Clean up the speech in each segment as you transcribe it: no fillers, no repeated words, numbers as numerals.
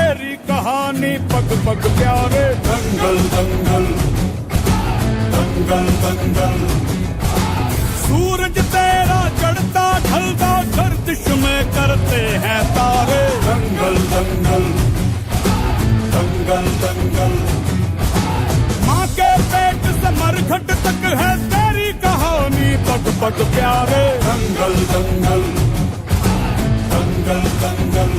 तेरी कहानी पग पग प्यारे। दंगल दंगल दंगल दंगल, सूरज तेरा चढ़ता ढलता गर्दिश में करते हैं तारे। दंगल दंगल दंगल दंगल, माँ के पेट से मरघट तक है तेरी कहानी पग पग प्यारे। दंगल दंगल दंगल दंगल,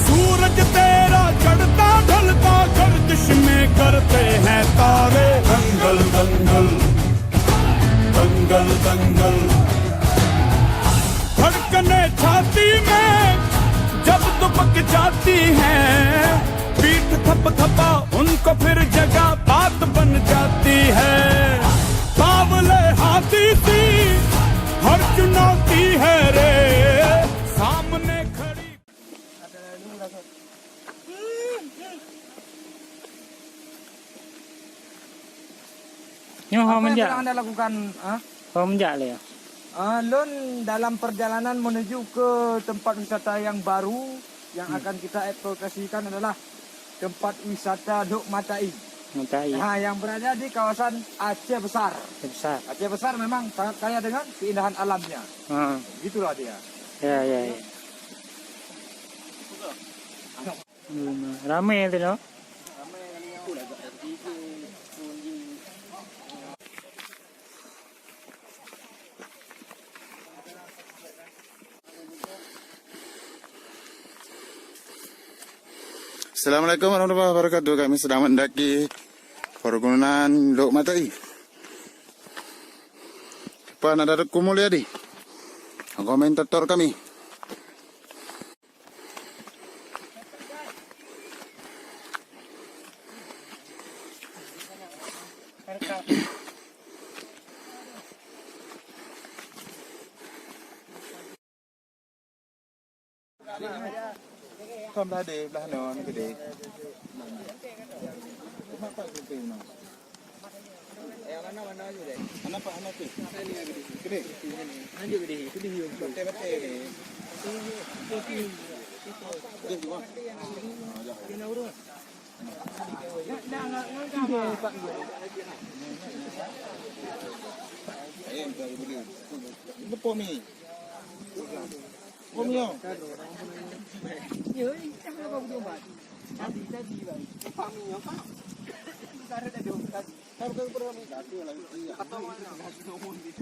सूरज तेरा चढ़ता ढलता गर्दिश में करते हैं तारे। दंगल दंगल दंगल दंगल, धड़कने छाती में जब दुबक जाती हैं, पीठ थप थपा उनको फिर जगह बात बन जाती है। बावले हाथी सी हर चुनौती है रे सामने खड़ी। Nyo Apa yang menjak, sedang Anda lakukan? menjak le. Lun dalam perjalanan menuju ke tempat wisata yang baru yang akan kita eksplorasikan adalah tempat wisata Dok Matai. Matai Yang berada di kawasan Aceh Besar. besar. Aceh Besar memang sangat kaya dengan keindahan alamnya. Gitulah dia. Ya ya ya. Ramai tu no. Assalamualaikum warahmatullahi wabarakatuh. Kami sedang mendaki pergunungan Dok Matai. Depan ada Reku Mulyadi, komentator kami. Không ra đi, ra nó cái đi. Anak tu. Gede. Lanjut gede. Itu dia. Betul-betul ni. Gede juga. Kena urus. Nak Pak. Betul ni. Kom yo. Yo, jangan kau berjumpat. Tadi bang. Kami yo pak. Cara dah dong. Kalau kau berapa? Satu lagi. Atau mana? Satu nombor ni.